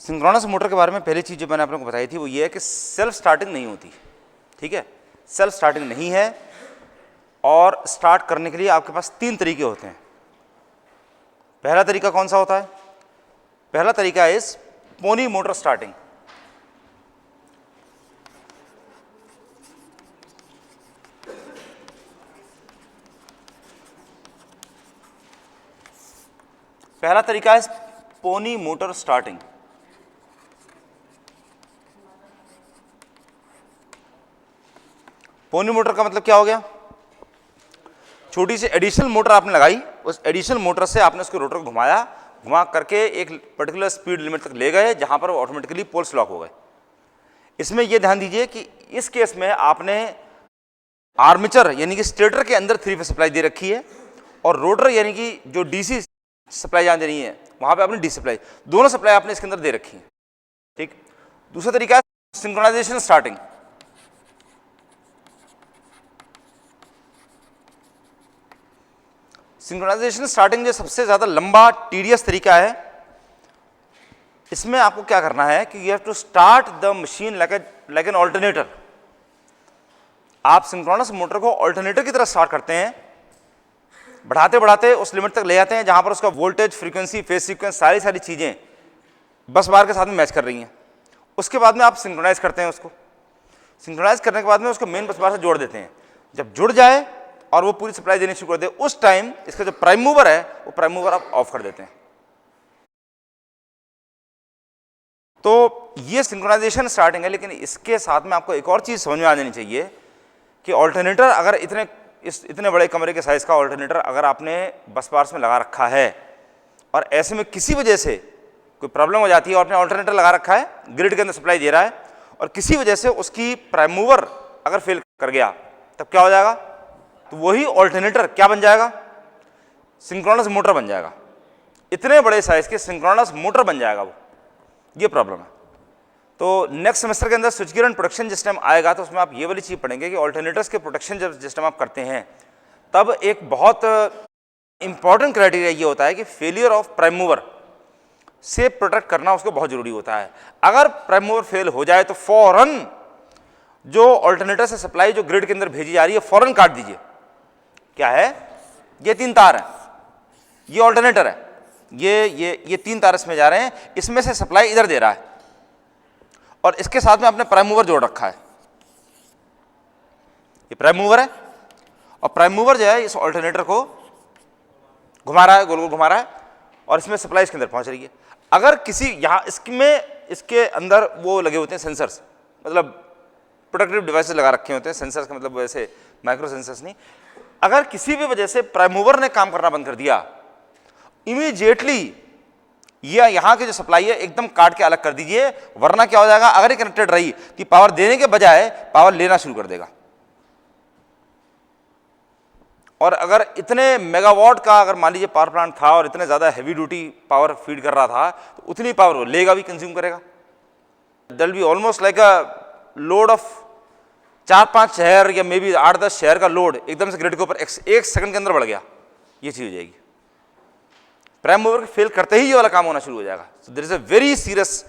Synchronous motor के बारे में पहली चीज़ जो मैंने आपको बताई थी वो ये है कि सेल्फ स्टार्टिंग नहीं होती। ठीक है, सेल्फ स्टार्टिंग नहीं है और स्टार्ट करने के लिए आपके पास 3 तरीके होते हैं। पहला तरीका कौन सा होता है? पहला तरीका इज पोनी मोटर स्टार्टिंग। पहला तरीका है pony motor starting. Pony motor का मतलब क्या हो गया? छोटी सी एडिशनल मोटर आपने लगाई, उस एडिशनल मोटर से आपने उसके रोटर को घुमाया, घुमा करके एक पर्टिकुलर स्पीड लिमिट तक ले गए जहां पर वो ऑटोमेटिकली पोल्स लॉक हो गए। इसमें यह ध्यान दीजिए कि इस केस में आपने आर्मेचर यानी कि स्टेटर के अंदर 3 फेज सप्लाई दे रखी है और रोटर यानी कि जो डीसी सप्लाई जहां देनी है वहां पे आपने डी सप्लाई, दोनों सप्लाई आपने इसके अंदर दे रखी है। ठीक। दूसरा तरीका है सिंक्रोनाइजेशन स्टार्टिंग। सिंक्रोनाइजेशन स्टार्टिंग जो सबसे ज्यादा लंबा टीडियस तरीका है, इसमें आपको क्या करना है कि you have to start the machine like an alternator. आप सिंक्रोनस मोटर को ऑल्टरनेटर की तरह स्टार्ट करते हैं, बढ़ाते बढ़ाते उस लिमिट तक ले जाते हैं जहां पर उसका वोल्टेज, फ्रीक्वेंसी, फेज सीक्वेंस सारी चीजें बस बार के साथ में मैच कर रही हैं। उसके बाद में आप सिंक्रोनाइज करते हैं उसको। सिंक्रोनाइज करने के बाद में उसको मेन बस बार से जोड़ देते हैं। जब जुड़ जाए और वो पूरी सप्लाई देनी शुरू कर दे, उस टाइम इसका जो प्राइम मूवर है वो प्राइम मूवर आप ऑफ कर देते हैं। तो ये सिंक्रोनाइजेशन स्टार्टिंग है। लेकिन इसके साथ में आपको एक और चीज समझ में आ जानी चाहिए कि ऑल्टरनेटर अगर इतने बड़े कमरे के साइज का ऑल्टरनेटर अगर आपने बस बार्स में लगा रखा है और ऐसे में किसी वजह से कोई प्रॉब्लम हो जाती है और आपने ऑल्टरनेटर लगा रखा है, ग्रिड के अंदर सप्लाई दे रहा है और किसी वजह से उसकी प्राइम मूवर अगर फेल कर गया, तब क्या हो जाएगा? तो वही ऑल्टरनेटर क्या बन जाएगा? सिंक्रोनस मोटर बन जाएगा। इतने बड़े साइज के सिंक्रोनस मोटर बन जाएगा वो। ये प्रॉब्लम है। तो नेक्स्ट सेमेस्टर के अंदर स्विच गियर एंड प्रोटेक्शन जिस टाइम आएगा तो उसमें आप ये वाली चीज पढ़ेंगे कि ऑल्टरनेटर्स के प्रोटेक्शन जब जिस टाइम आप करते हैं तब एक बहुत इंपॉर्टेंट क्राइटेरिया ये होता है कि फेलियर ऑफ प्राइम मूवर से प्रोटेक्ट करना उसको बहुत जरूरी होता है। अगर प्राइम मूवर फेल हो जाए तो फौरन जो ऑल्टरनेटर से सप्लाई जो ग्रिड के अंदर भेजी जा रही है फौरन काट दीजिए। क्या है? ये 3 तार है, ये ऑल्टरनेटर है, ये 3 तार इसमें जा रहे हैं, इसमें से सप्लाई इधर दे रहा है और इसके साथ में आपने प्राइम मूवर जोड़ रखा है। ये प्राइम मूवर है और प्राइम मूवर जो है इस ऑल्टरनेटर को घुमा रहा है, गोल गोल घुमा रहा है और इसमें सप्लाई इसके अंदर पहुंच रही है। अगर किसी यहां इसके अंदर वो लगे होते हैं सेंसर्स, मतलब प्रोटेक्टिव डिवाइसेस लगा रखे होते हैं। सेंसर्स का मतलब वैसे माइक्रो सेंसर्स नहीं। अगर किसी भी वजह से प्राइम मूवर ने काम करना बंद कर दिया, इमीडिएटली ये यहां की जो सप्लाई है एकदम काट के अलग कर दीजिए, वरना क्या हो जाएगा? अगर ये कनेक्टेड रही कि पावर देने के बजाय पावर लेना शुरू कर देगा। और अगर इतने मेगावाट का अगर मान लीजिए पावर प्लांट था और इतने ज्यादा हैवी ड्यूटी पावर फीड कर रहा था तो उतनी पावर वो लेगा भी, कंज्यूम करेगा। There will be almost like a load of 4-5 शहर या मे बी 8-10 शहर का लोड एकदम से ग्रिड के ऊपर 1 सेकंड के अंदर बढ़ गया। ये चीज हो जाएगी। प्राइम मूवर के फेल करते ही ये वाला काम होना शुरू हो जाएगा। So there is a very serious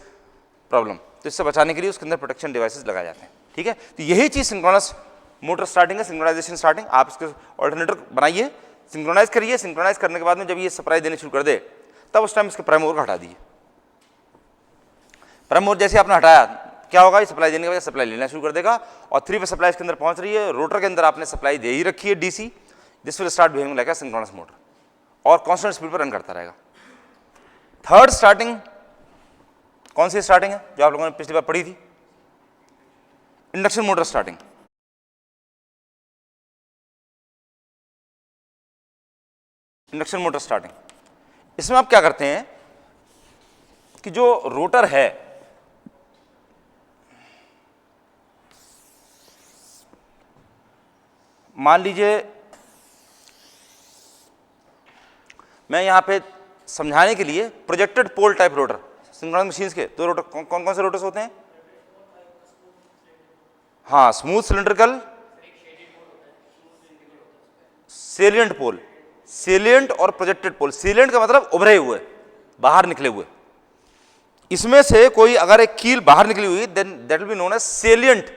problem. तो इससे बचाने के लिए उसके अंदर प्रोटेक्शन डिवाइसेस लगाए जाते हैं। ठीक है, तो यही चीज सिंक्रोनस मोटर स्टार्टिंग है, सिंक्रोनाइजेशन स्टार्टिंग। आप इसके ऑल्टरनेटर बनाइए, सिंक्रोनाइज करिए, सिंक्रोनाइज करने के बाद में जब ये सप्लाई देने शुरू कर दे तब उस टाइम इसके प्राइम मूवर को हटा दीजिए। प्राइम मूवर जैसे आपने हटाया क्या होगा? ये सप्लाई देने के बाद सप्लाई लेना शुरू कर देगा और 3 फेज सप्लाई इसके अंदर पहुंच रही है। रोटर के अंदर आपने सप्लाई दे ही रखी है DC, this will start behaving like a synchronous motor और कांस्टेंट स्पीड पर रन करता रहेगा। थर्ड स्टार्टिंग कौन सी स्टार्टिंग है जो आप लोगों ने पिछली बार पढ़ी थी? Induction motor starting. Induction motor starting, इसमें आप क्या करते हैं कि जो रोटर है मान लीजिए, मैं यहां पे समझाने के लिए प्रोजेक्टेड पोल टाइप रोटर, सिंक्रोनस मशीन्स के 2 रोटर कौन कौन से रोटर्स होते हैं? हाँ, स्मूथ सिलिंड्रिकल, सेलिएंट पोल। सेलिएंट और प्रोजेक्टेड पोल। सेलिएंट का मतलब उभरे हुए, बाहर निकले हुए, इसमें से कोई अगर एक कील बाहर निकली हुई then that will be known as salient,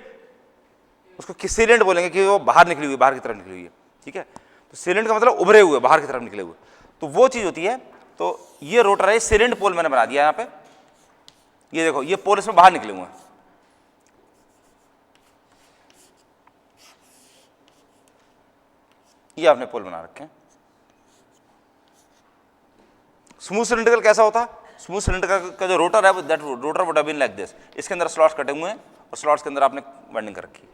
उसको सेलिएंट बोलेंगे कि वो बाहर निकली हुई, बाहर की तरफ निकली हुई है, ठीक है। तो सेलिएंट का मतलब उभरे हुए, बाहर की तरफ निकले हुए, तो वो चीज होती है। तो ये रोटर है, सेलिएंट पोल मैंने बना दिया यहाँ पे, ये देखो ये पोल इसमें बाहर निकले हुए हैं, ये आपने पोल बना रखे हैं। स्मूथ सिलिंड्रिकल कैसा होता है? स्मूथ सिलिंड्रिकल का जो रोटर है that rotor would have been like this, इसके अंदर स्लॉट्स कटे हुए हैं और स्लॉट्स के अंदर आपने वाइंडिंग कर रखी है,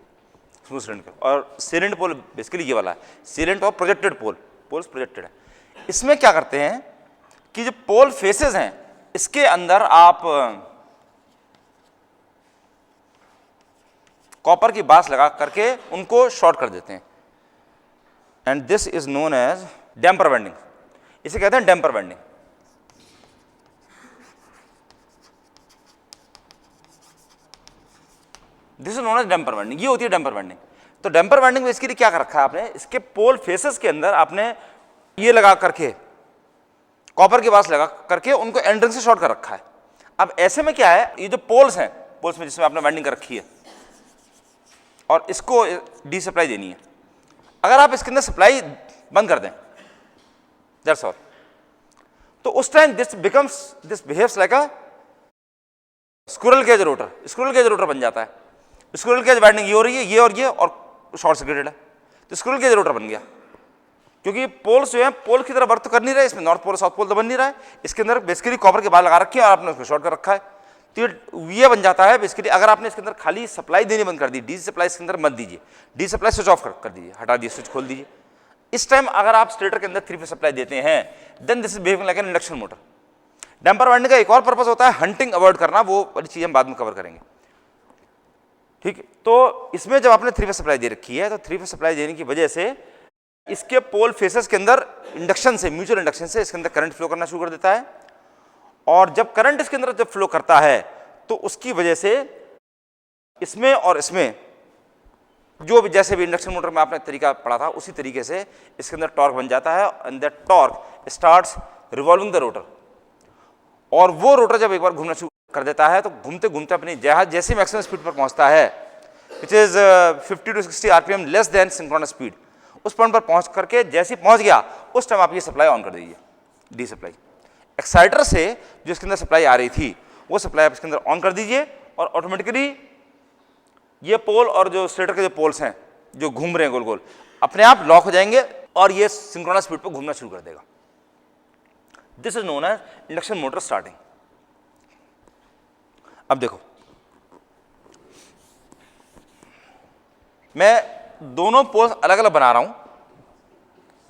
स्मूथ सिलिंड्रिकल। और सेलेंट पोल बेसिकली ये वाला है, सेलेंट और प्रोजेक्टेड पोल, पोल्स प्रोजेक्टेड है। इसमें क्या करते हैं कि जो पोल फेसेस हैं इसके अंदर आप कॉपर की बास लगा करके उनको शॉर्ट कर देते हैं, and this is known as damper winding, इसे कहते हैं damper winding. This is known as damper winding, ये होती है डैम्पर वाइंडिंग। तो डैम्पर वाइंडिंग में इसके लिए क्या कर रखा है आपने, इसके पोल फेसेस के अंदर आपने ये लगा करके कॉपर की बास लगा करके उनको एंड से शॉर्ट कर रखा है। अब ऐसे में क्या है, ये जो पोल्स हैं, पोल्स में जिसमें आपने वाइंडिंग कर रखी है और इसको डी सप्लाई देनी है, अगर आप इसके अंदर सप्लाई बंद कर दें दैट्स ऑल, तो उस time this behaves like a squirrel cage rotor, squirrel cage rotor बन जाता है। स्क्विरल केज वाइंडिंग ये हो रही है, ये और शॉर्ट सर्किटेड है, तो स्क्विरल केज रोटर बन गया, क्योंकि पोल्स जो है पोल की तरह वर्क तो कर नहीं रहे, इसमें नॉर्थ पोल साउथ पोल तो बन नहीं रहा है, इसके अंदर बेसिकली कॉपर के बाल लगा रखे हैं और आपने उसको शॉर्ट कर रखा है, तो ये बन जाता है बेसिकली। अगर आपने इसके अंदर खाली सप्लाई देनी बंद कर दी, डी सप्लाई इसके अंदर मत दीजिए, डी सप्लाई स्विच ऑफ कर दीजिए, हटा दिए, स्विच खोल दीजिए। इस टाइम अगर आप स्टेटर के अंदर 3 फेज सप्लाई देते हैं then this is behaving like an induction motor. Damper winding का एक और पर्पस होता है हंटिंग अवॉइड करना, वो वाली चीज हम बाद में कवर करेंगे, ठीक है। तो इसमें जब आपने 3 फेज सप्लाई दे रखी है तो 3 फेज सप्लाई देने की वजह से इसके पोल फेसेस के अंदर इंडक्शन से, म्यूचुअल इंडक्शन से इसके अंदर करंट फ्लो करना शुरू कर देता है, और जब करंट इसके अंदर जब फ्लो करता है तो उसकी वजह से इसमें और इसमें जो भी जैसे भी इंडक्शन मोटर में आपने तरीका पढ़ा था उसी तरीके से इसके अंदर टॉर्क बन जाता है, and that torque starts revolving the rotor, और वो रोटर जब एक बार घूमना शुरू कर देता है तो घूमते घूमते अपनी जैसे मैक्सिमम स्पीड पर पहुंचता है which is 50 to 60 RPM less than synchronous speed, उस पॉइंट पर पहुंच करके जैसे ही पहुंच गया उस टाइम आप ये सप्लाई ऑन कर दीजिए, डी सप्लाई। एक्साइटर से जो इसके अंदर सप्लाई आ रही थी वो सप्लाई आप इसके अंदर ऑन कर दीजिए, और ऑटोमेटिकली ये पोल और जो स्टेटर के जो पोल्स हैं जो घूम रहे हैं गोल गोल अपने आप लॉक हो जाएंगे और ये सिंक्रोनस स्पीड पर घूमना शुरू कर देगा। This is known as induction motor starting. अब देखो मैं दोनों पोल्स अलग अलग बना रहा हूं,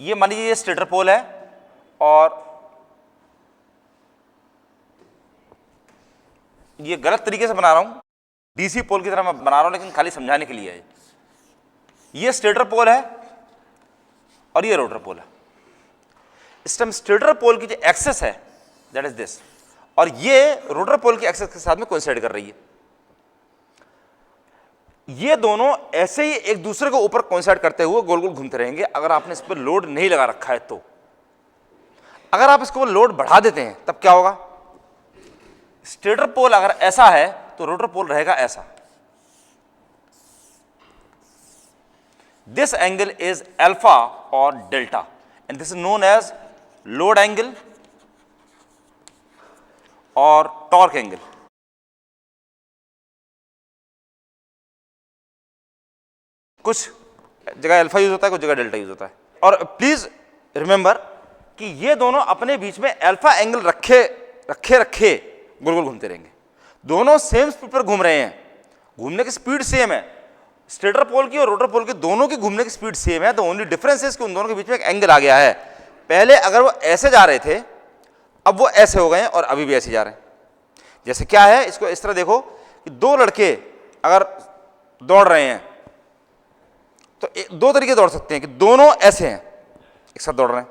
ये मान लीजिए ये स्टेटर पोल है और ये गलत तरीके से बना रहा हूं, डीसी पोल की तरह मैं बना रहा हूं लेकिन खाली समझाने के लिए है। ये स्टेटर पोल है और ये रोटर पोल है। इस टाइम स्टेटर पोल की जो एक्सेस है दैट इज दिस, और ये रोटर पोल की एक्सेस के साथ में कोइंसाइड कर रही है। ये दोनों ऐसे ही एक दूसरे को ऊपर कोइंसाइड करते हुए गोल गोल घूमते रहेंगे अगर आपने इस पर लोड नहीं लगा रखा है तो। अगर आप इसको लोड बढ़ा देते हैं तब क्या होगा, स्टेटर पोल अगर ऐसा है तो रोटर पोल रहेगा ऐसा। दिस एंगल इज अल्फा और delta and this is known as load angle और टॉर्क एंगल। कुछ जगह अल्फा यूज होता है, कुछ जगह डेल्टा यूज होता है। और प्लीज रिमेंबर कि ये दोनों अपने बीच में अल्फा एंगल रखे रखे रखे गोल गोल घूमते रहेंगे। दोनों सेम स्पीड पर घूम रहे हैं, घूमने की स्पीड सेम है, स्टेटर पोल की और रोटर पोल की दोनों की घूमने की स्पीड सेम है। तो ओनली डिफरेंस है कि उन दोनों के बीच में एक एंगल आ गया है। पहले अगर वो ऐसे जा रहे थे अब वो ऐसे हो गए हैं और अभी भी ऐसे जा रहे हैं। जैसे क्या है, इसको इस तरह देखो कि दो लड़के अगर दौड़ रहे हैं तो दो तरीके दौड़ सकते हैं कि दोनों ऐसे हैं एक साथ दौड़ रहे हैं,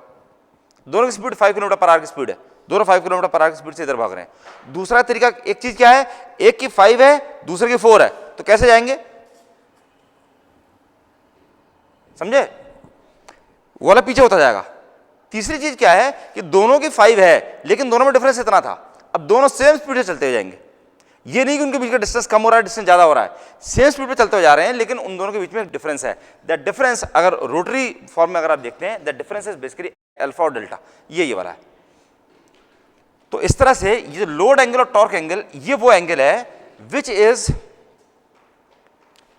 दोनों की स्पीड 5 किलोमीटर पर आवर की स्पीड है, दोनों 5 किलोमीटर पर आवर की स्पीड से इधर भाग रहे हैं। दूसरा तरीका एक चीज क्या है, एक की 5 है दूसरे की 4 है, तो कैसे जाएंगे, समझे, वो वाला पीछे होता जाएगा। तीसरी चीज क्या है कि दोनों की 5 है लेकिन दोनों में डिफरेंस इतना था, अब दोनों सेम स्पीड से चलते हुए जाएंगे, ये नहीं कि उनके बीच का डिस्टेंस कम हो रहा है, डिस्टेंस ज्यादा हो रहा है, सेम स्पीड पे चलते हुए जा रहे हैं, लेकिन उन दोनों के बीच में एक डिफरेंस है। दैट डिफरेंस अगर रोटरी फॉर्म में अगर आप देखते हैं, that difference is basically alpha और डेल्टा, ये वाला है। तो इस तरह से ये जो लोड एंगल और टॉर्क एंगल, ये वो एंगल है which is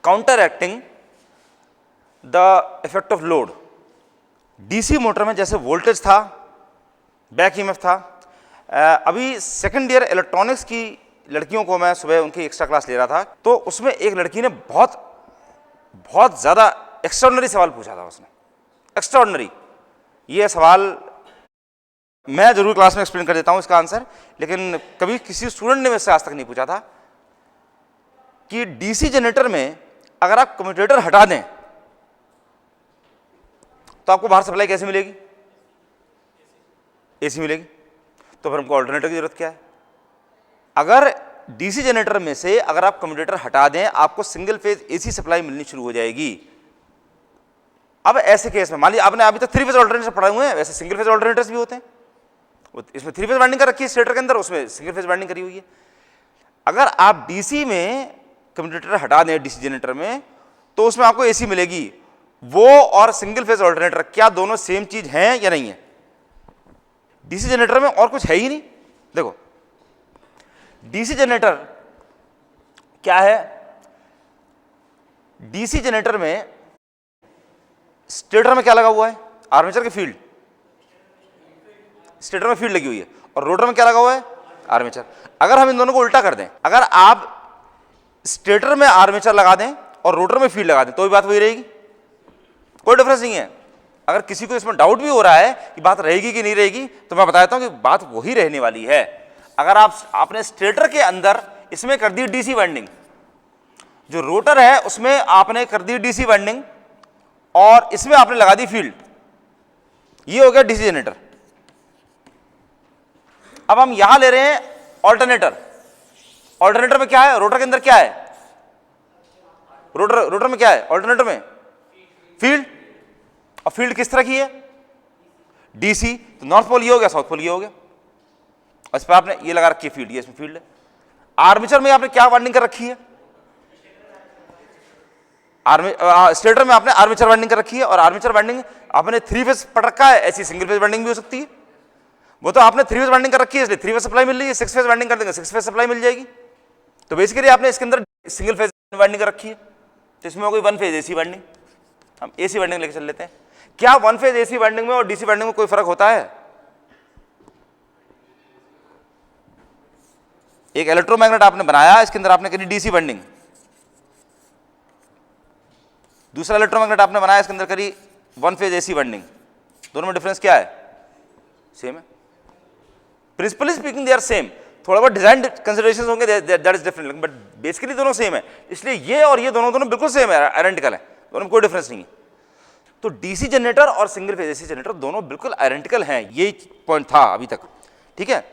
counter acting the effect of load. DC motor में जैसे वोल्टेज था, बैक ईएमएफ था, अभी सेकंड ईयर इलेक्ट्रॉनिक्स की लड़कियों को मैं सुबह उनकी एक्स्ट्रा क्लास ले रहा था, तो उसमें एक लड़की ने बहुत ज़्यादा एक्स्ट्राऑर्डिनरी सवाल पूछा था उसने, एक्स्ट्राऑर्डिनरी। ये सवाल मैं जरूर क्लास में एक्सप्लेन कर देता हूं इसका आंसर, लेकिन कभी किसी स्टूडेंट ने मुझसे आज तक नहीं पूछा था कि डीसी जनरेटर में अगर आप कम्यूटेटर हटा दें तो आपको बाहर सप्लाई कैसे मिलेगी? एसी मिलेगी। तो फिर हमको ऑल्टरनेटर की जरूरत क्या है? अगर डीसी जनरेटर में से अगर आप कम्यूटेटर हटा दें, आपको सिंगल फेज एसी सप्लाई मिलनी शुरू हो जाएगी। अब ऐसे केस में मान लीजिए आपने अभी तक 3 फेज ऑल्टरनेटर पढ़े हुए हैं, वैसे सिंगल फेज ऑल्टरनेटर्स भी होते हैं, इसमें 3 फेज वाइंडिंग कर रखी है स्टेटर के अंदर, उसमें सिंगल फेज वाइंडिंग करी हुई है। अगर आप डीसी में कम्यूटेटर हटा दें डीसी जनरेटर में, तो उसमें आपको एसी मिलेगी। वो और सिंगल फेज ऑल्टरनेटर क्या दोनों सेम चीज हैं या नहीं है? डीसी जनरेटर में और कुछ है ही नहीं। देखो डीसी जनरेटर क्या है? डीसी जनरेटर में स्टेटर में क्या लगा हुआ है? आर्मेचर की फील्ड, स्टेटर में फील्ड लगी हुई है, और रोटर में क्या लगा हुआ है? आर्मेचर। अगर हम इन दोनों को उल्टा कर दें, अगर आप स्टेटर में आर्मेचर लगा दें और रोटर में फील्ड लगा दें, तो भी बात वही रहेगी, कोई डिफरेंस नहीं है। अगर किसी को इसमें डाउट भी हो रहा है कि बात रहेगी कि नहीं रहेगी, तो मैं बताता हूं कि बात वही रहने वाली है। अगर आपने स्टेटर के अंदर इसमें कर दी डीसी वाइंडिंग, जो रोटर है उसमें आपने कर दी डीसी वाइंडिंग, और इसमें आपने लगा दी फील्ड, ये हो गया डीसी जनरेटर। अब हम यहां ले रहे हैं ऑल्टरनेटर। ऑल्टरनेटर में क्या है? रोटर के अंदर क्या है? रोटर में क्या है? ऑल्टरनेटर में फील्ड। और फील्ड किस तरह की है? डीसी। तो नॉर्थ पोल ये हो गया, साउथ पोल ये हो गया, इस पर आपने ये लगा रखी है फील्ड, ये इसमें फील्ड है। आर्मेचर में आपने क्या वाइंडिंग कर रखी है? स्टेटर में आपने आर्मेचर वाइंडिंग कर रखी है, और आर्मेचर वाइंडिंग आपने 3 फेज पढ़ रखा है, ऐसी सिंगल फेज वाइंडिंग भी हो सकती है। वो तो आपने 3 फेज वाइंडिंग कर रखी है, इसलिए 3 फेज सप्लाई मिल रही है। 6 फेज वाइंडिंग कर देंगे, 6 फेज सप्लाई मिल जाएगी। तो बेसिकली आपने इसके अंदर सिंगल फेज वाइंडिंग कर रखी है, तो इसमें कोई 1 फेज एसी वाइंडिंग, हम एसी वाइंडिंग लेके चल लेते हैं। क्या 1 फेज एसी वाइंडिंग में और डीसी वाइंडिंग में कोई फर्क होता है? एक इलेक्ट्रोमैग्नेट आपने बनाया, इसके अंदर आपने करी डीसी वाइंडिंग, दूसरा इलेक्ट्रोमैग्नेट आपने बनाया, इसके अंदर करी 1 फेज एसी वाइंडिंग। दोनों में डिफरेंस क्या है? सेम है। Principally speaking they are same, थोड़ा बहुत डिजाइन कंसिडरेशंस होंगे, that is different, but basically दोनों सेम है। इसलिए ये और ये दोनों बिल्कुल सेम है, आइडेंटिकल है, दोनों में कोई डिफरेंस नहीं है। तो डीसी जनरेटर और सिंगल फेज एसी जनरेटर दोनों बिल्कुल आइडेंटिकल हैं, ये पॉइंट था अभी तक, ठीक है।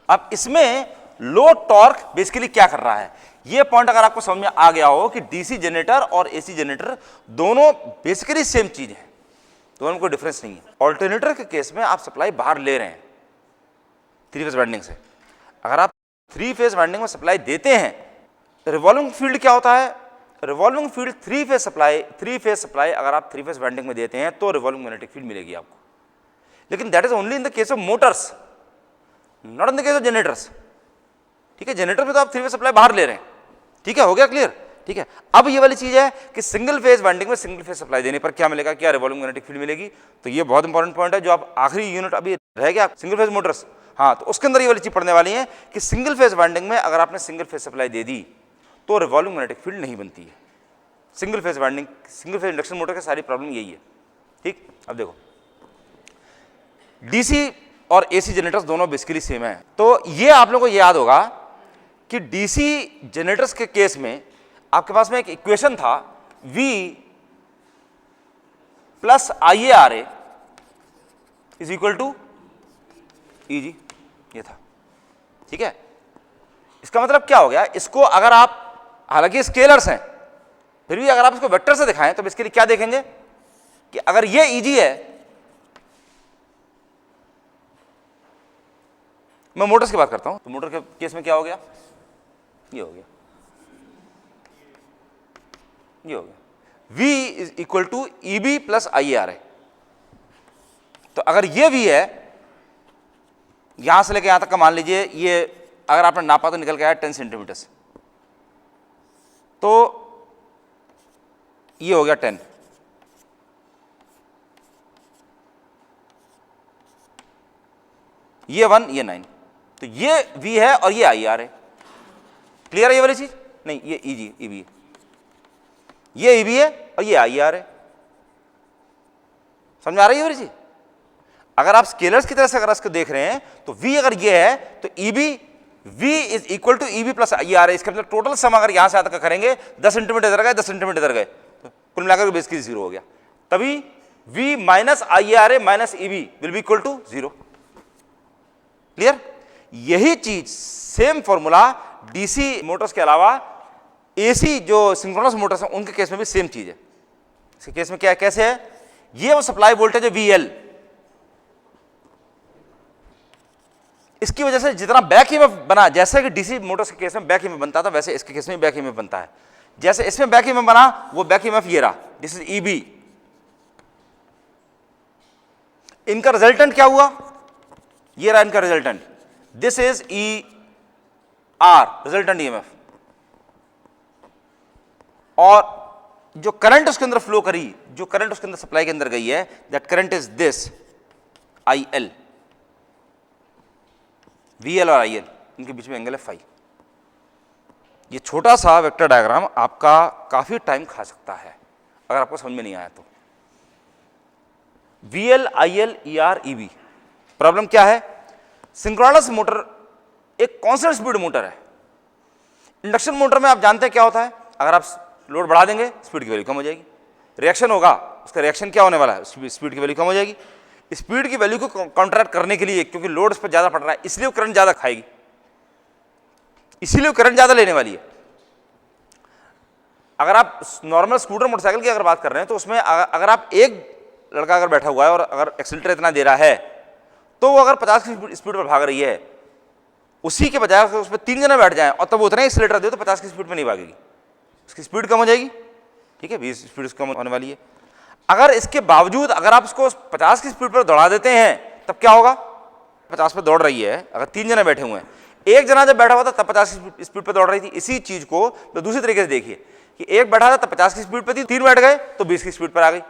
अब इसमें लो टॉर्क बेसिकली क्या कर रहा है, ये पॉइंट अगर आपको समझ में आ गया हो कि डीसी जनरेटर और एसी जनरेटर दोनों बेसिकली सेम चीज है, दोनों में कोई डिफरेंस नहीं है। ऑल्टरनेटर के केस में आप सप्लाई बाहर ले रहे हैं 3 फेज वाइंडिंग से। अगर आप 3 फेज वाइंडिंग में सप्लाई देते हैं, रिवॉल्विंग फील्ड क्या होता है? रिवॉल्विंग फील्ड 3 फेज सप्लाई अगर आप 3 फेज वाइंडिंग में देते हैं तो रिवॉल्विंग मैग्नेटिक फील्ड मिलेगी आपको। लेकिन that is only in the case of Motors, not in the case of generators, ठीक है। जनरेटर में तो आप 3 फेज सप्लाई बाहर ले रहे हैं, ठीक है, हो गया क्लियर, ठीक है। अब ये वाली चीज है कि सिंगल फेज वाइंडिंग में सिंगल फेज सप्लाई देने पर क्या मिलेगा, क्या रिवॉल्विंग मैग्नेटिक फील्ड मिलेगी। तो ये बहुत इंपॉर्टेंट पॉइंट है, जो आप आखिरी यूनिट अभी रह गया सिंगल फेज मोटर्स, हाँ, तो उसके अंदर ये वाली चीज पढ़ने वाली है कि सिंगल फेज वाइंडिंग में अगर आपने सिंगल फेज सप्लाई दे दी तो रिवॉल्विंग मैग्नेटिक फील्ड नहीं बनती है। Single phase winding, single phase induction motor की सारी प्रॉब्लम यही है, ठीक। अब देखो डीसी और एसी जनरेटर्स दोनों बेसिकली सेम है। तो ये आप लोगों को याद होगा कि डीसी जनरेटर्स के केस में आपके पास में एक इक्वेशन था, V plus IaRa is equal to Eg, ये था, ठीक है। इसका मतलब क्या हो गया, इसको अगर आप, हालांकि स्केलर्स हैं, फिर भी अगर आप इसको वेक्टर से दिखाएं तो बेसिकली क्या देखेंगे कि अगर ये Eg है मैं मोटर्स की बात करता हूं, तो मोटर के केस में क्या हो गया, ये हो गया, ये हो गया, V is equal to EB plus IAR है। तो अगर ये V है, यहां से लेके यहां तक का मान लीजिए, ये अगर आपने नापा तो निकल के आया 10 सेंटीमीटर, तो ये हो गया 10, ये 1, ये 9, तो ये V है और ये IR है। क्लियर है ये वाली चीज? नहीं, ये EB है, ये EB है और ये IR है। समझ में आ रही है वाली चीज? अगर आप स्केलर्स की तरह से अगर इसको देख रहे हैं तो V अगर ये है तो V is equal to EB plus IR है। इसका मतलब टोटल सम अगर यहां से यहां तक करेंगे 10 सेंटीमीटर इधर गए, 10 सेंटीमीटर इधर गए, तो कुल मिलाकर बेसिकली 0 हो गया। तभी V minus IRA minus EB will be equal to 0। Clear? यही चीज सेम फॉर्मूला डीसी मोटर्स के अलावा एसी जो सिंक्रोनस मोटर्स हैं उनके केस में भी सेम चीज है। इसके केस में क्या है, कैसे है, ये वो सप्लाई वोल्टेज है VL, इसकी वजह से जितना बैक ईएमएफ बना, जैसे कि डीसी मोटर्स के केस में बैक ईएमएफ बनता था वैसे इसके केस में बैक ईएमएफ बनता है। जैसे इसमें बैक ईएमएफ बना, वो बैक ईएमएफ ये रहा, दिस इज EB। इनका रिजल्टेंट क्या हुआ, ये रहा इनका resultant, this is ER resultant EMF, और जो करंट उसके अंदर फ्लो करी, जो करंट उसके अंदर सप्लाई के अंदर गई है, that current is this IL। VL और IL इनके बीच में एंगल है फाई। ये छोटा सा वेक्टर डायग्राम आपका काफी टाइम खा सकता है अगर आपको समझ में नहीं आया तो। VL, IL, ER, EB। Problem क्या है, सिंक्रोनस मोटर एक कांस्टेंट स्पीड मोटर है। इंडक्शन मोटर में आप जानते हैं क्या होता है, अगर आप लोड बढ़ा देंगे स्पीड की वैल्यू कम हो जाएगी, रिएक्शन होगा, उसका रिएक्शन क्या होने वाला है, स्पीड की वैल्यू कम हो जाएगी। स्पीड की वैल्यू को काउंटरैक्ट करने के लिए, क्योंकि लोड उस पर ज्यादा पड़ रहा है, इसलिए वो करंट ज्यादा खाएगी, इसीलिए वो करंट ज्यादा लेने वाली है। अगर आप नॉर्मल स्कूटर मोटरसाइकिल की अगर बात कर रहे हैं तो उसमें अगर आप एक लड़का अगर बैठा हुआ है और अगर एक्सीलरेटर इतना दे रहा है, तो वो अगर 50 की स्पीड पर भाग रही है, उसी के बजाय उस पर 3 जने बैठ जाएं और तब वो उतना ही एक्सीलरेटर दे तो 50 की स्पीड पर नहीं भागेगी, उसकी स्पीड कम हो जाएगी। ठीक है, 20 स्पीड कम होने वाली है। अगर इसके बावजूद अगर आप उसको 50 की स्पीड पर दौड़ा देते हैं तब क्या होगा, 50 पर दौड़ रही है, अगर 3 जने बैठे हुए हैं, एक जना जब बैठा हुआ था तब 50 की स्पीड पर दौड़ रही थी। इसी चीज को तो दूसरी तरीके से देखिए कि एक बैठा था तब 50 की स्पीड पर थी, 3 बैठ गए तो 20 की स्पीड पर आ गई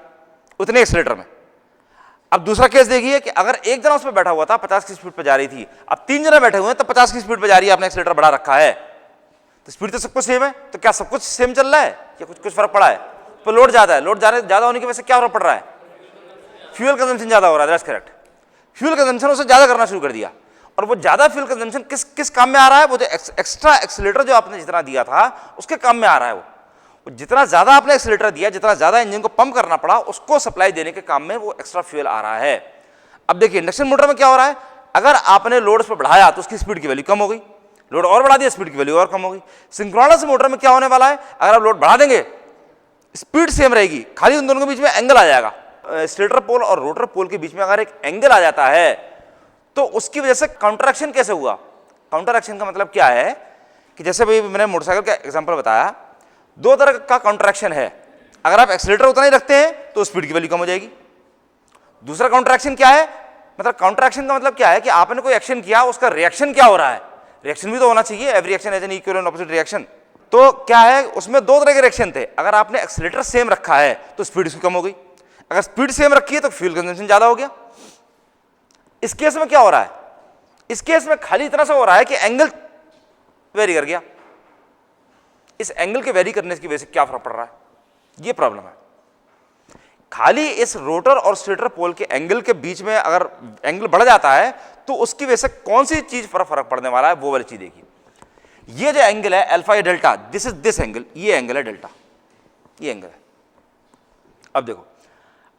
उतने एक्सीलरेटर में। अब दूसरा केस देखिए कि अगर एक जना उस पर बैठा हुआ था 50 की स्पीड पर जा रही थी, अब 3 जने बैठे हुए हैं तब 50 की स्पीड पर जा रही है, आपने एक्सीलरेटर बढ़ा रखा है, तो स्पीड तो सब कुछ सेम है, तो क्या सब कुछ सेम चल रहा है या कुछ फर्क पड़ा है? तो लोड ज्यादा है, लोड ज्यादा होने की वजह से क्या फर्क पड़ रहा है, फ्यूल कंजम्पशन ज्यादा हो रहा है। दैट्स करेक्ट, फ्यूल कंजम्पशन उससे ज्यादा करना शुरू कर दिया। और वो ज्यादा फ्यूल कंजम्पशन किस काम में आ रहा है, वो जो एक्स्ट्रा एक्सीलरेटर जो आपने जितना दिया था उसके काम में आ रहा है। वो जितना ज्यादा आपने एक्सीलरेटर दिया, जितना ज्यादा इंजन को पंप करना पड़ा, उसको सप्लाई देने के काम में वो एक्स्ट्रा फ्यूल आ रहा है। अब देखिए इंडक्शन मोटर में क्या हो रहा है, अगर आपने लोड उस पर बढ़ाया तो उसकी स्पीड की वैल्यू कम हो गई, लोड और बढ़ा दिया स्पीड की वैल्यू और कम हो गई। सिंक्रोनस मोटर में क्या होने वाला है, अगर आप लोड बढ़ा देंगे स्पीड सेम रहेगी, खाली उन दोनों के बीच में एंगल आ जाएगा। स्टेटर पोल और रोटर पोल के बीच में अगर एक एंगल आ जाता है तो उसकी वजह से काउंटर एक्शन कैसे हुआ। काउंटर एक्शन का मतलब क्या है कि जैसे भाई मैंने मोटरसाइकिल का एग्जांपल बताया, 2 तरह का काउंटर एक्शन है। अगर आप एक्सीलरेटर उतना ही रखते हैं तो स्पीड की वैल्यू कम हो जाएगी। दूसरा काउंटर एक्शन क्या है, मतलब काउंटर एक्शन का मतलब क्या है कि आपने कोई एक्शन किया, उसका रिएक्शन क्या हो रहा है, रिएक्शन भी तो होना चाहिए, every action as an equal and opposite reaction. तो क्या है, उसमें 2 तरह के रिएक्शन थे। अगर आपने एक्सीलरेटर सेम रखा है तो स्पीड उसकी कम हो गई, अगर स्पीड सेम रखी है तो फ्यूल कंजम्पशन ज्यादा हो गया। इस केस में क्या हो रहा है, इस केस में खाली इतना सा हो रहा है कि एंगल वेरी कर गया। इस एंगल के वेरी करने की वजह से क्या फर्क पड़ रहा है, ये प्रॉब्लम है। खाली इस रोटर और स्टेटर पोल के एंगल के बीच में अगर एंगल बढ़ जाता है तो उसकी वजह से कौन सी चीज पर फर्क पड़ने वाला है, वो वाली चीज देखिए। ये जो एंगल है अल्फा या delta, this is this angle, ये एंगल है डेल्टा, ये एंगल है। अब देखो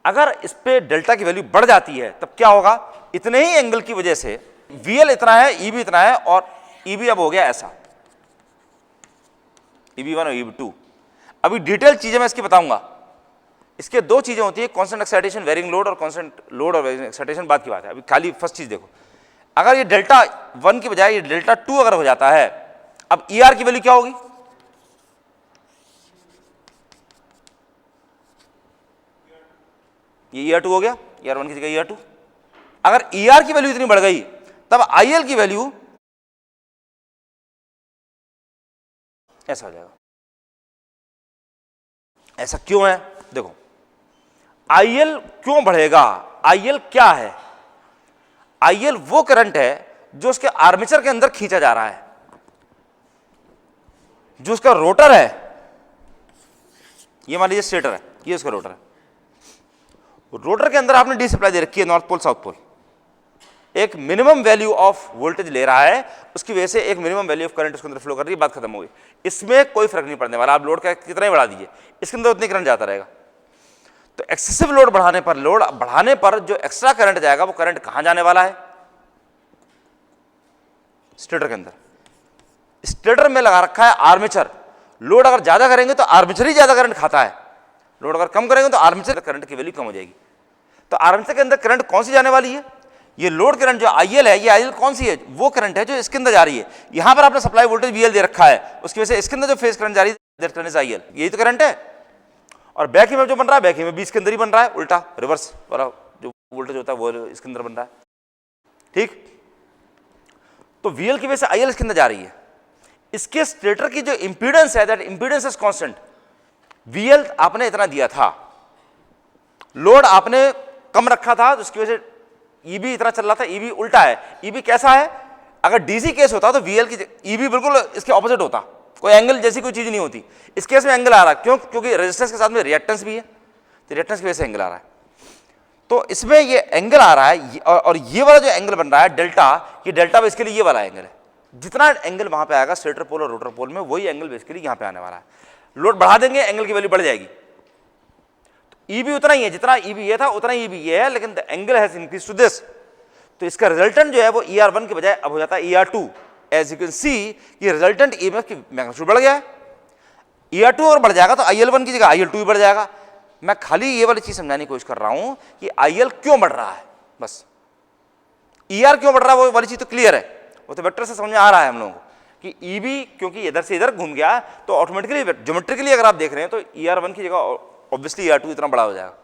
अगर इस पे डेल्टा की वैल्यू बढ़ जाती है तब क्या होगा, इतने ही एंगल की वजह से VL इतना है, EB इतना है और EB अब हो गया ऐसा, EB1 और EB2। अभी डिटेल चीजें मैं इसकी बताऊंगा। इसके 2 चीजें होती है, कांस्टेंट एक्साइटेशन वेरिंग लोड और कांस्टेंट लोड और वेरिंग एक्साइटेशन बाद की बात है। अभी खाली फर्स्ट चीज देखो, अगर ये डेल्टा 1 की बजाय ये डेल्टा 2 अगर हो जाता है, अब ER की वैल्यू क्या होगी? ये ER2 हो गया, ER1 की जगह ER2। अगर ER की वैल्यू इतनी बढ़ गई तब IL की वैल्यू ऐसा हो जाएगा। ऐसा क्यों है? देखो, IL क्यों बढ़ेगा? IL क्या है? IL वो करंट है जो उसके आर्मेचर के अंदर खींचा जा रहा है, जो उसका रोटर है। ये मान लीजिए स्टेटर है, ये उसका रोटर है। रोटर के अंदर आपने डी सप्लाई दे रखी है, नॉर्थ पोल साउथ पोल, एक मिनिमम वैल्यू ऑफ वोल्टेज ले रहा है, उसकी वजह से एक मिनिमम वैल्यू ऑफ करंट उसके अंदर फ्लो कर रही है, बात खत्म हो गई। इसमें कोई फर्क नहीं पड़ने वाला, आप लोड का कितना ही बढ़ा दीजिए, इसके अंदर उतनी करंट जाता रहेगा। तो एक्सेसिव लोड बढ़ाने पर जो एक्स्ट्रा करंट जाएगा वो करंट कहां जाने वाला है? स्टेटर के अंदर। स्टेटर में लगा रखा है आर्मेचर। लोड अगर ज्यादा करेंगे तो आर्मेचर ही ज्यादा करंट खाता है, लोड अगर कम करेंगे तो आर्मेचर करंट की वैल्यू कम हो जाएगी। तो आर्मेचर के अंदर करंट कौन सी जाने वाली है? ये लोड करंट जो IL है, ये IL कौन सी है? वो करंट है जो इसके अंदर जा रही है। यहां पर आपने सप्लाई वोल्टेज VL दे रखा है, उसकी वजह से इसके अंदर जो फेज करंट जा रही है दैट करंट इज IL, यही तो करंट है। और बैक ईएमएफ जो बन रहा है, बैक ईएमएफ भी इसके अंदर ही बन रहा है, उल्टा रिवर्स वाला जो वोल्टेज होता है वो इसके अंदर बन रहा है, ठीक। तो VL की वजह से IL इसके अंदर जा रही है। इसके स्टेटर की जो इंपीडेंस है, that impedance is constant. VL आपने इतना दिया था, लोड आपने कम रखा था, तो उसकी वजह से EB इतना चल रहा था। EB उल्टा है। EB कैसा है? अगर DC केस होता तो VL की EB बिल्कुल इसके ऑपोजिट होता, कोई एंगल जैसी कोई चीज नहीं होती। इस केस में एंगल आ रहा है, क्यों? क्योंकि रेजिस्टेंस के साथ में रिएक्टेंस भी है, तो रिएक्टेंस की वजह से एंगल आ रहा है। तो इसमें ये एंगल आ रहा है, और ये वाला जो एंगल बन रहा है डेल्टा, ये डेल्टा बेसिकली ये वाला एंगल है। जितना एंगल वहां पे आएगा स्टेटर पोल और रोटर पोल में, वही एंगल बेसिकली यहां पे आने वाला है। लोड बढ़ा देंगे, एंगल की वैल्यू बढ़ जाएगी। EB उतना ही है, जितना EB ये था उतना ही EB ये है, लेकिन the angle has increase to this. तो इसका रिजल्टेंट जो है वो ER1 के बजाय अब हो जाता है ER2। As you can see ये रिजल्टेंट EMF की मैग्नीट्यूड बढ़ गया है। ER2 और बढ़ जाएगा तो IL1 की जगह IL2 भी बढ़ जाएगा। मैं खाली ये वाली चीज समझाने की कोशिश कर रहा हूं कि IL क्यों बढ़ रहा है, बस। ER क्यों बढ़ रहा है वो वाली चीज तो क्लियर है, वो तो वेक्टर से समझ में आ रहा है हम लोगों को कि EB क्योंकि इधर से इधर घूम गया, तो ऑटोमेटिकली ज्योमेट्रिकली अगर आप देख रहे हैं तो ER1 की जगह ऑब्वियसली ER2 इतना बड़ा हो जाएगा।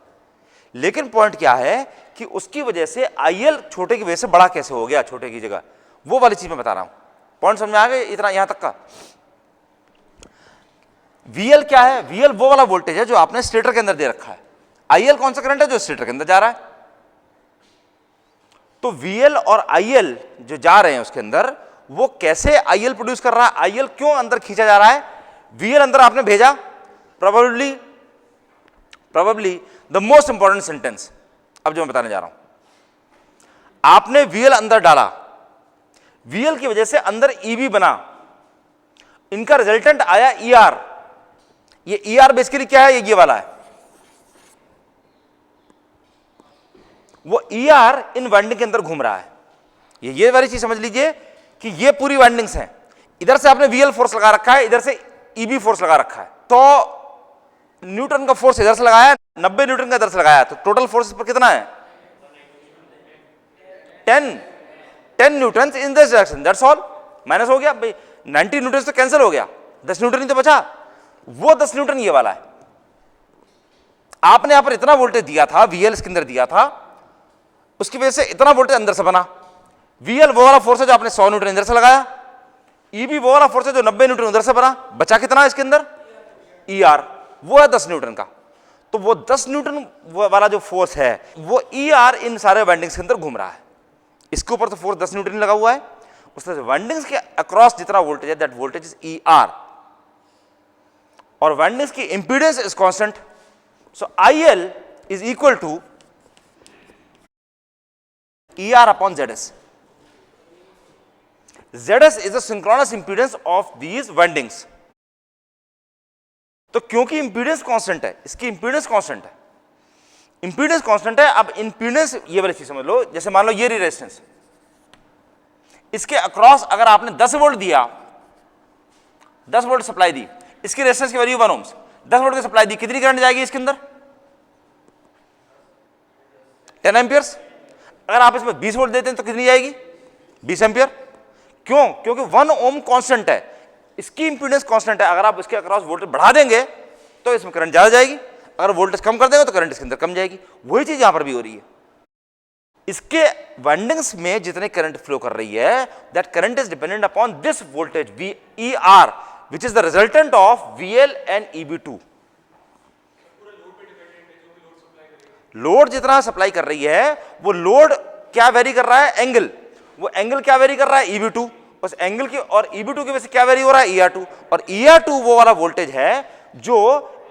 लेकिन पॉइंट क्या है कि उसकी वजह से IL छोटे की वजह से बड़ा कैसे हो गया छोटे की जगह, वो वाली चीज मैं बता रहा हूं। पॉइंट समझ में आ गए इतना यहां तक का? VL क्या है? VL वो वाला वोल्टेज है जो आपने स्टेटर के अंदर दे रखा है। IL कौन सा करंट है? जो स्टेटर के अंदर जा रहा है। तो VL और IL जो जा रहे हैं उसके अंदर, वो कैसे IL प्रोड्यूस कर रहा है? IL क्यों अंदर खींचा जा रहा है? VL अंदर आपने भेजा, probably the most important sentence अब जो मैं बताने जा रहा हूं। आपने VL अंदर डाला, VL की वजह से अंदर EB बना, इनका रिजल्टेंट आया ER। ये ER बेसिकली क्या है? ये वाला है। वो ER इन वाइंडिंग के अंदर घूम रहा है। ये वाली चीज समझ लीजिए कि ये पूरी वाइंडिंग्स हैं। इधर से आपने VL फोर्स लगा रखा है, इधर से EB फोर्स लगा रखा है। तो न्यूटन का फोर्स इधर से लगाया, 90 न्यूटन का इधर से लगाया, तो टोटल फोर्स पर कितना है? 10 Newton in this direction, that's all. Minus हो गया भाई, 90 न्यूटन तो कैंसिल हो गया, 10 न्यूटन ही तो बचा। वो 10 न्यूटन ये वाला है। आपने यहां पर इतना वोल्टेज दिया था, VL इसके अंदर दिया था, उसकी वजह से इतना वोल्टेज अंदर से बना। VL वो वाला फोर्स है जो आपने 100 न्यूटन इधर से लगाया, EB वो वाला फोर्स है जो 90 न्यूटन उधर से बना, बचा कितना इसके अंदर? ER, वो है 10 न्यूटन का। तो वो 10 न्यूटन वाला जो फोर्स है वो ER इन सारे वाइंडिंग्स के अंदर घूम रहा है। इसके ऊपर तो फोर्स 10 न्यूटन लगा हुआ है, उससे वाइंडिंग्स के अक्रॉस जितना वोल्टेज है दैट वोल्टेज इज ER, और वाइंडिंग्स की impedance is constant. So IL is equal to ER upon ZS। ZS is the synchronous impedance of these windings। तो क्योंकि इंपीडेंस कांस्टेंट है, इसकी इंपीडेंस कांस्टेंट है, इंपीडेंस कांस्टेंट है। अब इंपीडेंस ये वाली चीज समझ लो, जैसे मान लो ये रेजिस्टेंस, इसके अक्रॉस अगर आपने 10 वोल्ट दिया, 10 वोल्ट सप्लाई दी, इसकी रेजिस्टेंस की वैल्यू 1 ओम्स, 10 वोल्ट की सप्लाई दी, कितनी करंट जाएगी इसके अंदर? 10 एम्पियर्स। अगर आप इसमें 20 वोल्ट देते हैं तो कितनी जाएगी? 20 एम्पियर। क्यों? क्योंकि 1 ओम कांस्टेंट है, इसकी इंपीडेंस कांस्टेंट है। अगर आप इसके अक्रॉस वोल्टेज बढ़ा देंगे तो इसमें करंट ज्यादा जाएगी, अगर वोल्टेज कम कर देंगे तो करंट इसके अंदर कम जाएगी। वही चीज यहां पर भी हो रही है। इसके वाइंडिंग्स में जितने करंट फ्लो कर रही है, that current is dependent upon this voltage VER which is the resultant of VL and EB2। Load जितना सप्लाई कर रही है वो लोड क्या वेरी कर रहा है? एंगल। वो एंगल क्या वेरी कर रहा है? EB2। उस एंगल की और EB2 की वजह से क्या वेरी हो रहा है? ER2। और ER2 वो वाला वोल्टेज है जो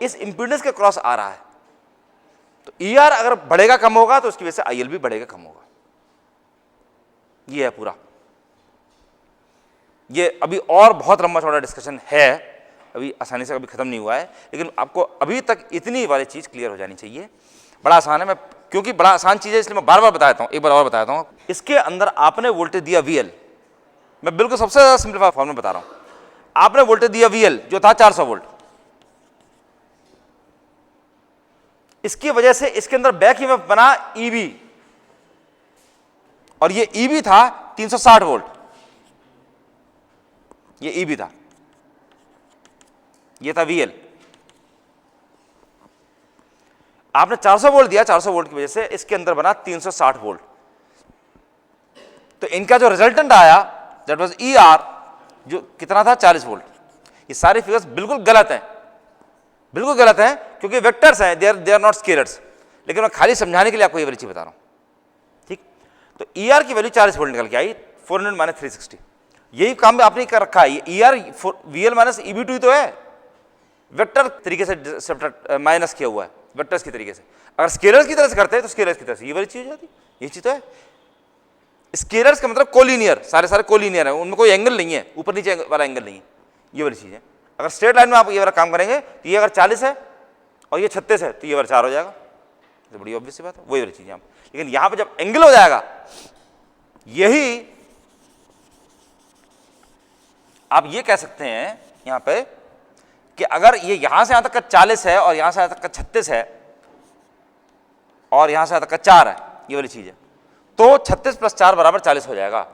इस इंपीडेंस के क्रॉस आ रहा है। तो ER अगर बढ़ेगा कम होगा तो उसकी वजह से IL भी बढ़ेगा कम होगा। ये है पूरा। ये अभी और बहुत लंबा चौड़ा डिस्कशन है, अभी आसानी से कभी खत्म नहीं हुआ है, लेकिन आपको अभी तक इतनी वाली चीज क्लियर हो जानी चाहिए। बड़ा आसान है, मैं क्योंकि बड़ा आसान चीज है इसलिए मैं बार बार बताता हूं, एक बार और बताता हूं। इसके अंदर आपने वोल्टेज दिया VL, मैं बिल्कुल सबसे ज्यादा सिंपलीफाइड फॉर्म में बता रहा हूं। आपने वोल्टेज दिया VL जो था 400 वोल्ट, इसकी वजह से इसके अंदर बैक ईएमएफ बना EB, और ये EB था 360 वोल्ट, ये EB था, ये था VL। आपने 400 वोल्ट दिया, 400 वोल्ट की वजह से इसके अंदर बना 360 वोल्ट। तो इनका जो रिजल्टेंट आया दैट वाज ER, जो कितना था? 40 वोल्ट। ये सारे फिगर्स बिल्कुल गलत हैं, बिल्कुल गलत हैं, क्योंकि वेक्टर्स हैं, दे आर नॉट स्केलर्स। लेकिन मैं खाली समझाने के लिए आपको ये वाली चीज बता रहा हूं, ठीक? तो ER की वैल्यू 40 वोल्ट निकल के आई, 400 माइनस 360। यही काम आपने कर रखा है। ER VL माइनस EB2 तो है, वेक्टर तरीके से माइनस किया हुआ है, वेक्टर्स की तरीके से। अगर स्केलर्स की तरह से करते हैं तो स्केलर्स की तरह से ये वाली चीज हो जाती, ये चीज तो है। स्केलर्स का मतलब कोलिनियर, सारे कोलिनियर है, उनमें कोई एंगल नहीं है, ऊपर नीचे वाला एंगल नहीं है, ये वाली चीज है। अगर स्ट्रेट लाइन में आप ये वाला काम करेंगे तो ये अगर 40 है और ये 36 है तो ये वाला 4 हो जाएगा, तो बड़ी ऑब्वियस सी बात है, वही वाली चीज है। लेकिन यहां पर जब एंगल हो जाएगा, यही आप ये कह सकते हैं यहां पे कि अगर ये यहां से यहां तक का 40 है और यहां से यहां तक का 36 है और यहां से यहां तक का 4 है, ये वाली चीज है, तो 36 + 4 = 40 हो जाएगा।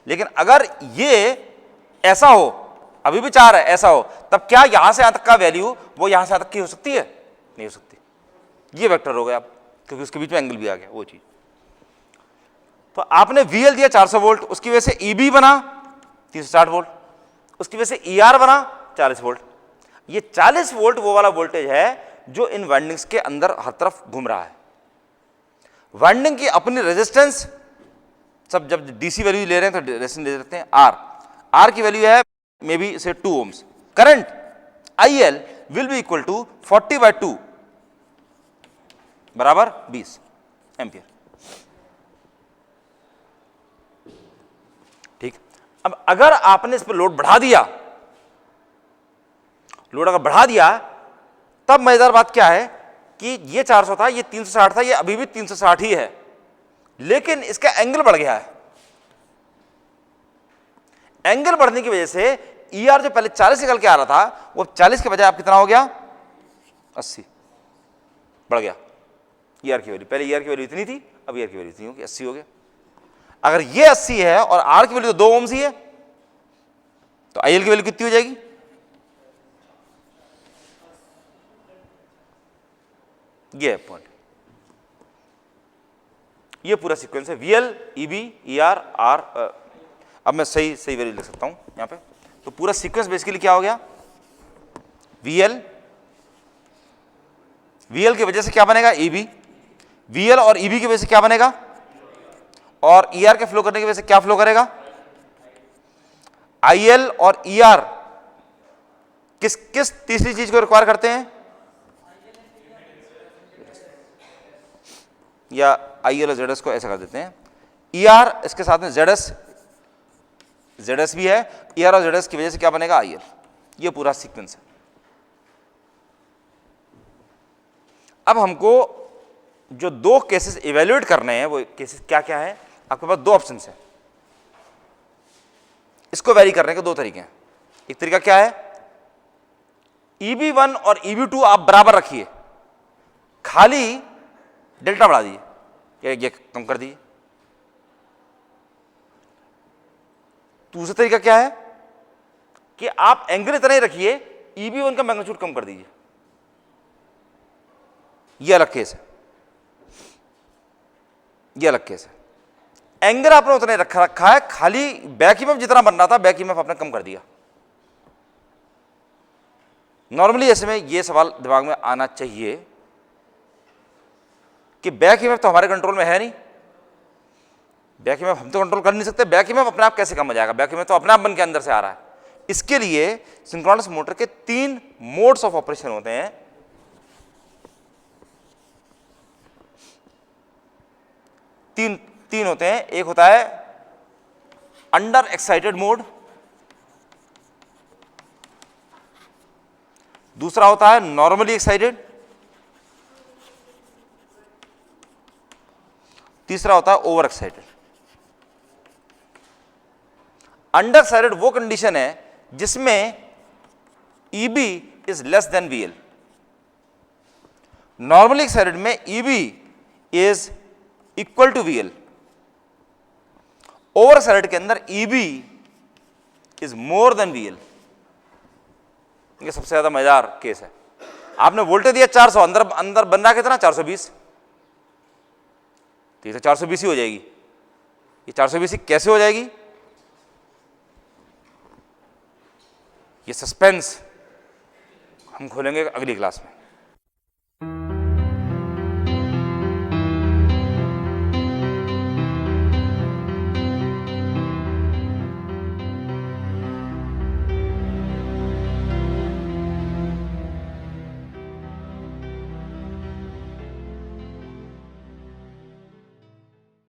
लेकिन अगर ये ऐसा हो, अभी भी 4 है, ऐसा हो, तब क्या यहां से यहां तक का वैल्यू वो यहां से यहां तक की हो सकती है? नहीं हो सकती। ये वेक्टर हो गया अब, क्योंकि उसके बीच में एंगल भी आ गया, वो चीज। तो आपने VL दिया 400 वोल्ट, उसकी वजह से EB बना 360 वोल्ट, उसकी वजह से ER बना 40 वोल्ट। ये 40 वोल्ट वो वाला वोल्टेज है जो इन वाइंडिंग्स के अंदर हर तरफ घूम रहा है। वाइंडिंग की अपनी रेजिस्टेंस, सब जब DC वैल्यू ले रहे हैं तो रेजिस्टेंस ले लेते हैं R की वैल्यू है may be say 2 ohms. Current IL will be equal to 40/2 बराबर 20 एम्पियर। ठीक। अब अगर आपने इस पर लोड बढ़ा दिया, लोड अगर बढ़ा दिया, तब मजेदार बात क्या है कि ये 400 था, ये 360 था, ये अभी भी 360 ही है, लेकिन इसका एंगल बढ़ गया है। एंगल बढ़ने की वजह से ER जो पहले 40 निकल के आ रहा था, वो 40 के बजाय आप कितना हो गया? 80 बढ़ गया। ER की वैल्यू, पहले ER की वैल्यू इतनी थी, अब ER की वैल्यू इतनी होगी, 80 हो गया। अगर ये 80 है और R की वैल्यू तो 2 ओम्स ही है, तो IL की वैल्यू कितनी हो जाएगी? ये है पॉइंट। ये पूरा सीक्वेंस है VL, EB, ER, R। अब मैं सही वैल्यू लिख सकता हूं यहां पे। तो पूरा सीक्वेंस बेसिकली क्या हो गया? VL की वजह से क्या बनेगा? EB। VL और EB की वजह से क्या बनेगा? और ER के फ्लो करने की वजह से क्या फ्लो करेगा? IL और ER किस तीसरी चीज को रिक्वायर करते हैं? या IL और ZS को ऐसा कर देते हैं, ER इसके साथ में ZS भी है, ER और ZS की वजह से क्या बनेगा? IL। ये पूरा सीक्वेंस है। अब हमको जो 2 केसेस इवेल्युएट करने हैं, वो केसेस क्या क्या है? आपके पास 2 ऑप्शन है। इसको वेरी करने के 2 तरीके हैं। एक तरीका क्या है? EB1 और EB2 आप बराबर रखिए, खाली डेल्टा बढ़ा दीजिए, ये कम कर दीजिए। दूसरा तरीका क्या है कि आप एंगल इतना ही रखिए, EB1 का मैग्नीट्यूड कम कर दीजिए, ये अलग केस है, ये अलग केस है। एंगल आपने उतना ही रखा है, खाली बैक ईएमएफ जितना बन रहा था बैक ईएमएफ आपने कम कर दिया। नॉर्मली ऐसे में ये सवाल दिमाग में आना चाहिए कि बैक ईएमएफ तो हमारे कंट्रोल में है नहीं, बैक ईएमएफ हम तो कंट्रोल कर नहीं सकते, बैक ईएमएफ अपने आप कैसे कम हो जाएगा, बैक ईएमएफ तो अपने आप बन के अंदर से आ रहा है। इसके लिए सिंक्रोनस मोटर के 3 मोड्स ऑफ ऑपरेशन होते हैं। तीन होते हैं। एक होता है अंडर एक्साइटेड मोड, दूसरा होता है नॉर्मली एक्साइटेड, तीसरा होता है ओवर एक्साइटेड। अंडर एक्साइटेड वो कंडीशन है जिसमें EB is less than VL। Normally excited में EB is equal to VL। Over excited के अंदर EB is more than VL। ये सबसे ज्यादा मजेदार केस है। आपने वोल्टेज दिया 400, अंदर बन रहा कितना 420, तो ये तो 420 ही हो जाएगी। ये 420 कैसे हो जाएगी, ये सस्पेंस हम खोलेंगे अगली क्लास में।